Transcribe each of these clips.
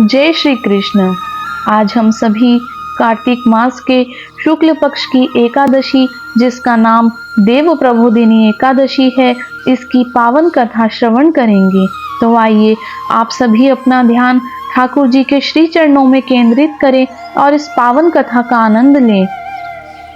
जय श्री कृष्ण। आज हम सभी कार्तिक मास के शुक्ल पक्ष की एकादशी, जिसका नाम देव प्रबोधिनी एकादशी है, इसकी पावन कथा श्रवण करेंगे। तो आइए आप सभी अपना ध्यान ठाकुर जी के श्री चरणों में केंद्रित करें और इस पावन कथा का आनंद लें।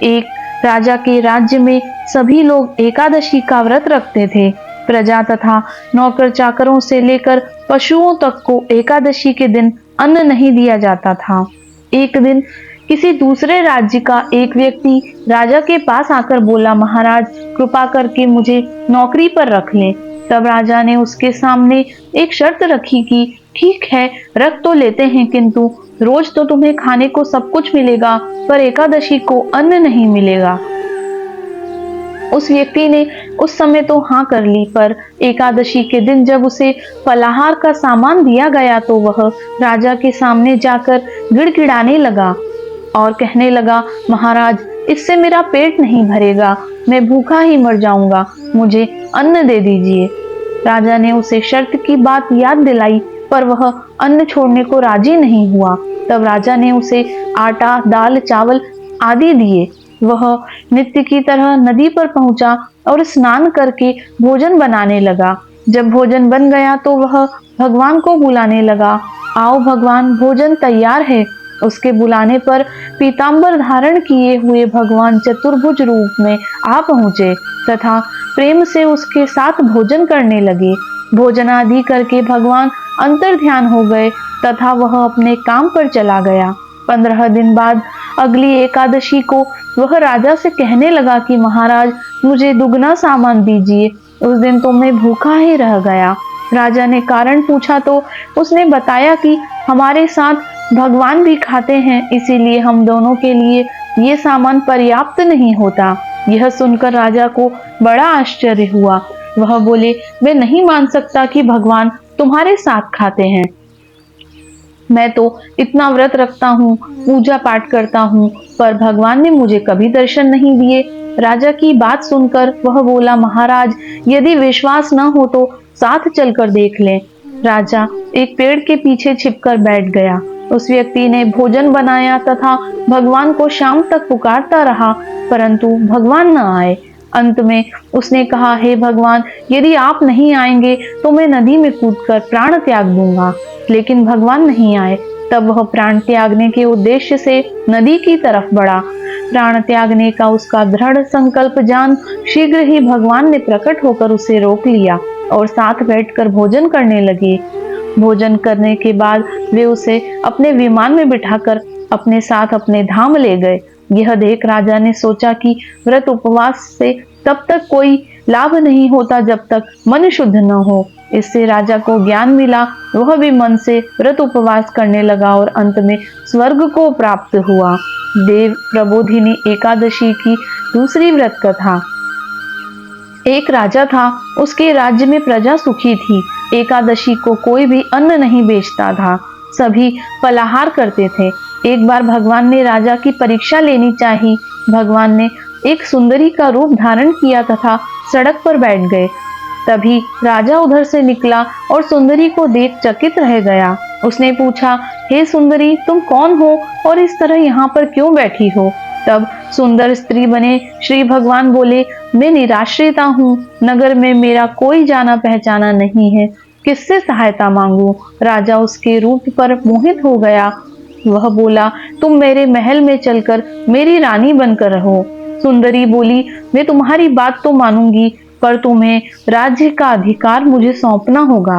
एक राजा के राज्य में सभी लोग एकादशी का व्रत रखते थे। प्रजा तथा नौकर चाकरों से लेकर पशुओं तक को एकादशी के दिन अन्न नहीं दिया जाता था। एक दिन किसी दूसरे राज्य का एक व्यक्ति राजा के पास आकर बोला, महाराज कृपा करके मुझे नौकरी पर रख लें। तब राजा ने उसके सामने एक शर्त रखी कि ठीक है, रख तो लेते हैं, किंतु रोज तो तुम्हें खाने को सब कुछ मिलेगा, पर एकादशी को अन्न नहीं मिलेगा। उस व्यक्ति ने उस समय तो हाँ कर ली, पर एकादशी के दिन जब उसे फलाहार का सामान दिया गया तो वह राजा के सामने जाकर गिड़गिड़ाने लगा और कहने लगा, महाराज इससे मेरा पेट नहीं भरेगा, मैं भूखा ही मर जाऊंगा, मुझे अन्न दे दीजिए। राजा ने उसे शर्त की बात याद दिलाई, पर वह अन्न छोड़ने को राजी नहीं हुआ। तब राजा ने उसे आटा, दाल, चावल आदि दिए। वह नित्य की तरह नदी पर पहुंचा और स्नान करके भोजन बनाने लगा। जब भोजन बन गया तो वह भगवान को बुलाने लगा, आओ भगवान, भोजन तैयार है। उसके बुलाने पर पीतांबर धारण किए हुए भगवान चतुर्भुज रूप में आ पहुंचे तथा प्रेम से उसके साथ भोजन करने लगे। भोजन आदि करके भगवान अंतर ध्यान हो गए तथा वह अपने काम पर चला गया। 15 दिन बाद अगली एकादशी को वह राजा से कहने लगा कि महाराज मुझे दुगना सामान दीजिए, उस दिन तो मैं भूखा ही रह गया। राजा ने कारण पूछा तो उसने बताया कि हमारे साथ भगवान भी खाते हैं, इसीलिए हम दोनों के लिए ये सामान पर्याप्त नहीं होता। यह सुनकर राजा को बड़ा आश्चर्य हुआ। वह बोले, मैं नहीं मान सकता कि भगवान तुम्हारे साथ खाते हैं। मैं तो इतना व्रत रखता हूँ, पूजा पाठ करता हूँ, पर भगवान ने मुझे कभी दर्शन नहीं दिए। राजा की बात सुनकर वह बोला, महाराज यदि विश्वास न हो तो साथ चलकर देख लें। राजा एक पेड़ के पीछे छिपकर बैठ गया। उस व्यक्ति ने भोजन बनाया तथा भगवान को शाम तक पुकारता रहा, परंतु भगवान न आए। अंत में उसने कहा, हे भगवान, यदि आप नहीं आएंगे तो मैं नदी में कूदकर प्राण त्याग दूंगा। लेकिन भगवान नहीं आए। तब वह प्राण त्यागने के उद्देश्य से नदी की तरफ बढ़ा। प्राण त्यागने का उसका दृढ़ संकल्प जान शीघ्र ही भगवान ने प्रकट होकर उसे रोक लिया और साथ बैठकर भोजन करने लगे। भोजन करने के बाद वे उसे अपने विमान में बिठाकर अपने साथ अपने धाम ले गए। यह देख राजा ने सोचा कि व्रत उपवास से तब तक कोई लाभ नहीं होता जब तक मन शुद्ध न हो। इससे राजा को ज्ञान मिला। वह भी मन से व्रत उपवास करने लगा और अंत में स्वर्ग को प्राप्त हुआ। देव प्रबोधिनी एकादशी की दूसरी व्रत कथा। एक राजा था, उसके राज्य में प्रजा सुखी थी। एकादशी को कोई भी अन्न नहीं बेचता था, सभी फलाहार करते थे। एक बार भगवान ने राजा की परीक्षा लेनी चाही। भगवान ने एक सुंदरी का रूप धारण किया तथा सड़क पर बैठ गए। तभी राजा उधर से निकला और सुंदरी को देख चकित रह गया। उसने पूछा, हे सुंदरी, तुम कौन हो और इस तरह यहाँ पर क्यों बैठी हो? तब सुंदर स्त्री बने श्री भगवान बोले, मैं निराश्रिता हूँ, नगर में मेरा कोई जाना पहचाना नहीं है, किससे सहायता मांगू? राजा उसके रूप पर मोहित हो गया। वह बोला, तुम मेरे महल में चलकर मेरी रानी बनकर रहो। सुंदरी बोली, मैं तुम्हारी बात तो मानूंगी, पर तुम्हें राज्य का अधिकार मुझे सौंपना होगा।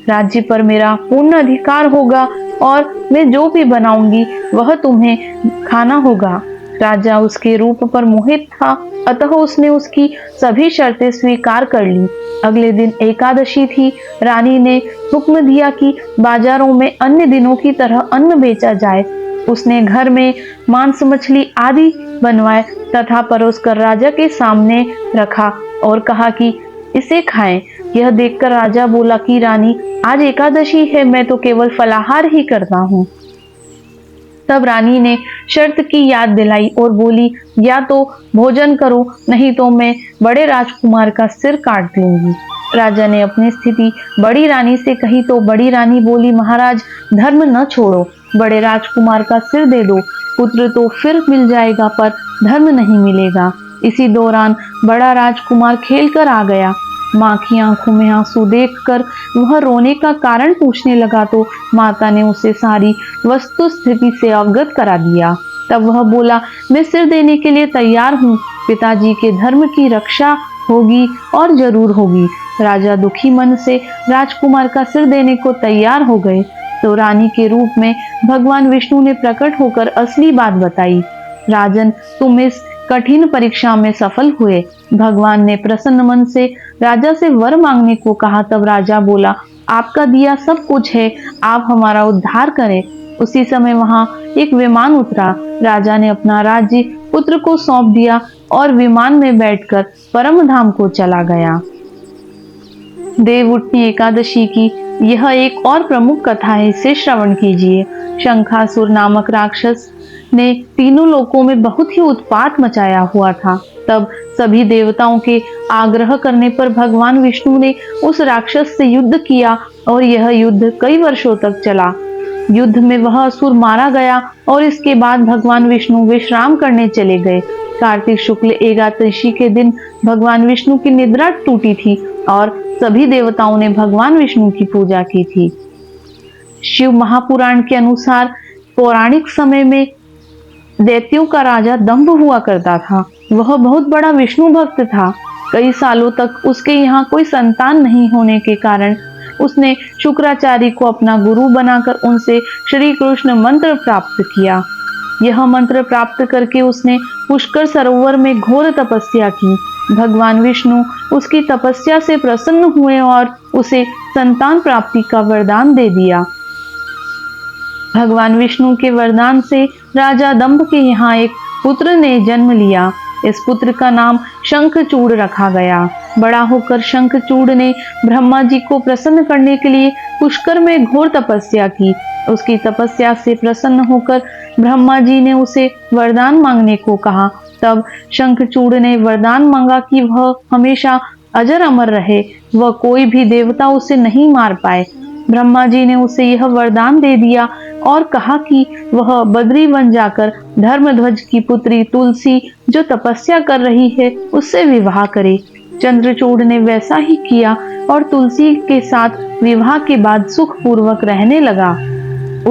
राज्य पर मेरा पूर्ण अधिकार होगा और मैं जो भी बनाऊंगी वह तुम्हें खाना होगा। राजा उसके रूप पर मोहित था, अतः उसने उसकी सभी शर्तें स्वीकार कर ली। अगले दिन एकादशी थी। रानी ने हुक्म दिया कि बाजारों में अन्य दिनों की तरह अन्न बेचा जाए। उसने घर में मांस, मछली आदि बनवाए तथा परोसकर राजा के सामने रखा और कहा कि इसे खाएं। यह देखकर राजा बोला कि रानी, आज एकादशी है, मैं तो केवल फलाहार ही करता हूँ। तब रानी ने शर्त की याद दिलाई और बोली, या तो भोजन करो, नहीं तो मैं बड़े राजकुमार का सिर काट लूंगी। राजा ने अपनी स्थिति बड़ी रानी से कही तो बड़ी रानी बोली, महाराज धर्म न छोड़ो, बड़े राजकुमार का सिर दे दो, पुत्र तो फिर मिल जाएगा पर धर्म नहीं मिलेगा। इसी दौरान बड़ा राजकुमार खेल कर आ गया। माँ की आंखों में आंसू देखकर वह रोने का कारण पूछने लगा तो माता ने उसे सारी वस्तु स्थिति से अवगत करा दिया। तब वह बोला, मैं सिर देने के लिए तैयार हूँ, पिताजी के धर्म की रक्षा होगी और जरूर होगी। राजा दुखी मन से राजकुमार का सिर देने को तैयार हो गए तो रानी के रूप में भगवान विष्णु ने प्रकट होकर असली बात बताई। राजन, तुम इस कठिन परीक्षा में सफल हुए। भगवान ने प्रसन्न मन से राजा से वर मांगने को कहा। तब राजा बोला, आपका दिया सब कुछ है, आप हमारा उद्धार करें। उसी समय वहां एक विमान उतरा। राजा ने अपना राज्य पुत्र को सौंप दिया और विमान में बैठकर परम धाम को चला गया। देवउठनी एकादशी की यह एक और प्रमुख कथा है, इसे श्रवण कीजिए। शंखासुर नामक राक्षस ने तीनों लोकों में बहुत ही उत्पात मचाया हुआ था। तब सभी देवताओं के आग्रह करने पर भगवान विष्णु ने उस राक्षस से युद्ध किया और यह युद्ध कई वर्षों तक चला। युद्ध में वह असुर मारा गया और इसके बाद भगवान विष्णु विश्राम करने चले गए। कार्तिक शुक्ल एकादशी के दिन भगवान विष्णु की निद्रा टूटी थी और सभी देवताओं ने भगवान विष्णु की पूजा की थी। शिव महापुराण के अनुसार पौराणिक समय में दैत्यों का राजा दंभ हुआ करता था। वह बहुत बड़ा विष्णु भक्त था। कई सालों तक उसके यहाँ कोई संतान नहीं होने के कारण उसने शुक्राचार्य को अपना गुरु बनाकर उनसे श्री कृष्ण मंत्र प्राप्त किया। यह मंत्र प्राप्त करके उसने पुष्कर सरोवर में घोर तपस्या की। भगवान विष्णु उसकी तपस्या से प्रसन्न हुए और उसे संतान प्राप्ति का वरदान दे दिया। भगवान विष्णु के वरदान से राजा दंभ के यहाँ एक पुत्र ने जन्म लिया। इस पुत्र का नाम शंखचूड़ रखा गया। बड़ा होकर शंखचूड़ ने ब्रह्मा जी को प्रसन्न करने के लिए पुष्कर में घोर तपस्या की। उसकी तपस्या से प्रसन्न होकर ब्रह्मा जी ने उसे वरदान मांगने को कहा। तब शंखचूड़ ने वरदान मांगा कि वह हमेशा अजर अमर रहे, वह कोई भी देवता उसे नहीं मार पाए। ब्रह्मा जी ने उसे यह वरदान दे दिया और कहा कि वह बद्री वन जाकर धर्मध्वज की पुत्री तुलसी जो तपस्या कर रही है उससे विवाह करे। चंद्रचूड़ ने वैसा ही किया और तुलसी के साथ विवाह के बाद सुखपूर्वक रहने लगा।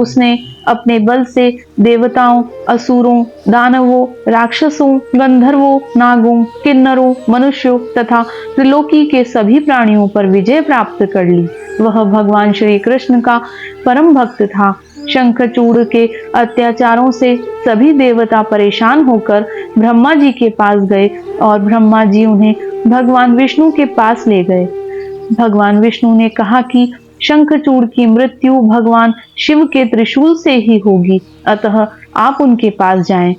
उसने अपने बल से देवताओं, असुरों, दानवों, राक्षसों, गंधर्वों, नागों, किन्नरों, मनुष्यों तथा त्रिलोकी के सभी प्राणियों पर विजय प्राप्त कर ली। वह भगवान श्री कृष्ण का परम भक्त था। शंखचूड़ के अत्याचारों से सभी देवता परेशान होकर ब्रह्मा जी के पास गए और ब्रह्मा जी उन्हें भगवान विष्णु के पास ले गए। भगवान विष्णु ने कहा कि शंखचूड़ की मृत्यु भगवान शिव के त्रिशूल से ही होगी, अतः आप उनके पास जाएं।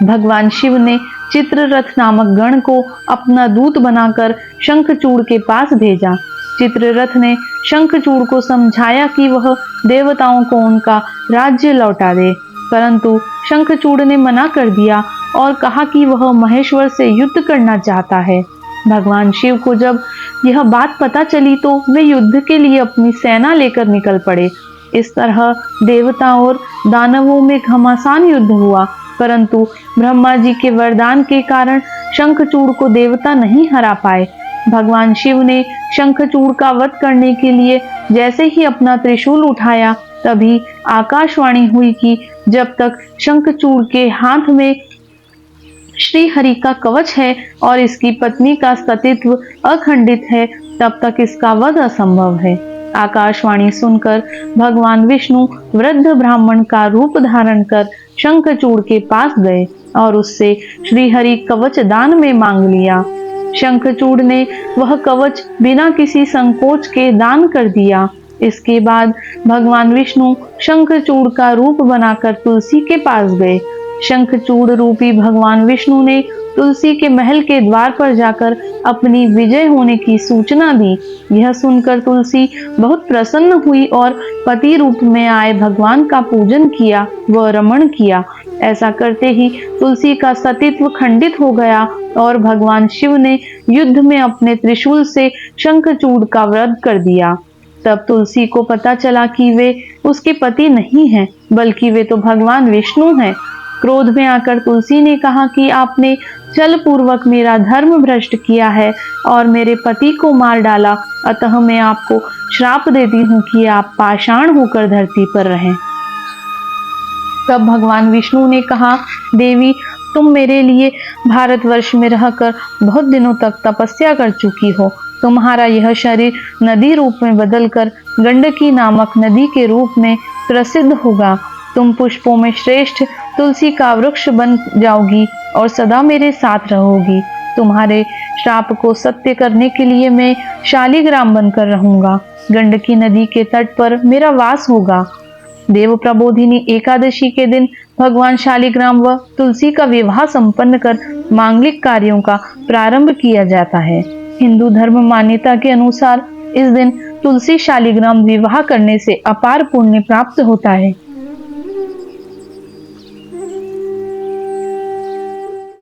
भगवान शिव ने चित्ररथ नामक गण को अपना दूत बनाकर शंखचूड़ के पास भेजा। चित्ररथ ने शंखचूड़ को समझाया कि वह देवताओं को उनका राज्य लौटा दे, परंतु शंखचूड़ ने मना कर दिया और कहा कि वह महेश्वर से युद्ध करना चाहता है। भगवान शिव को जब यह बात पता चली तो वे युद्ध के लिए अपनी सेना लेकर निकल पड़े। इस तरह देवता और दानवों में घमासान युद्ध हुआ, परंतु ब्रह्मा जी के वरदान के कारण शंखचूड़ को देवता नहीं हरा पाए। भगवान शिव ने शंखचूड़ का वध करने के लिए जैसे ही अपना त्रिशूल उठाया तभी आकाशवाणी हुई कि जब तक शंखचूड़ के हाथ में श्री हरि का कवच है और इसकी पत्नी का सतीत्व अखंडित है तब तक इसका वध असंभव है। आकाशवाणी सुनकर भगवान विष्णु वृद्ध ब्राह्मण का रूप धारण कर शंखचूड़ के पास गए और उससे श्री हरि कवच दान में मांग लिया। शंखचूड़ ने वह कवच बिना किसी संकोच के दान कर दिया। इसके बाद भगवान विष्णु शंखचूड़ का रूप बनाकर तुलसी के पास गए। शंखचूड़ रूपी भगवान विष्णु ने तुलसी के महल के द्वार पर जाकर अपनी विजय होने की सूचना दी। यह सुनकर तुलसी बहुत प्रसन्न हुई और पति रूप में आए भगवान का पूजन किया व रमण किया। ऐसा करते ही तुलसी का सतीत्व खंडित हो गया और भगवान शिव ने युद्ध में अपने त्रिशूल से शंखचूड़ का वध कर दिया। तब तुलसी को पता चला कि वे उसके पति नहीं हैं, बल्कि वे तो भगवान विष्णु हैं। क्रोध में आकर तुलसी ने कहा कि आपने छल पूर्वक मेरा धर्म भ्रष्ट किया है और मेरे पति को मार डाला, अतः मैं आपको श्राप देती हूँ कि आप पाषाण होकर धरती पर रहें। तब भगवान विष्णु ने कहा, देवी, तुम मेरे लिए भारतवर्ष में रहकर बहुत दिनों तक तपस्या कर चुकी हो। तुम्हारा यह शरीर नदी रूप में बदलकर गंडकी नामक नदी के रूप में प्रसिद्ध होगा। तुम पुष्पों में श्रेष्ठ तुलसी का वृक्ष बन जाओगी और सदा मेरे साथ रहोगी। तुम्हारे श्राप को सत्य करने के लिए मैं शालिग्राम बनकर रहूंगा। गंडकी नदी के तट पर मेरा वास होगा। देव प्रबोधिनी एकादशी के दिन भगवान शालिग्राम व तुलसी का विवाह संपन्न कर मांगलिक कार्यों का प्रारंभ किया जाता है। हिंदू धर्म मान्यता के अनुसार इस दिन तुलसी शालिग्राम विवाह करने से अपार पुण्य प्राप्त होता है।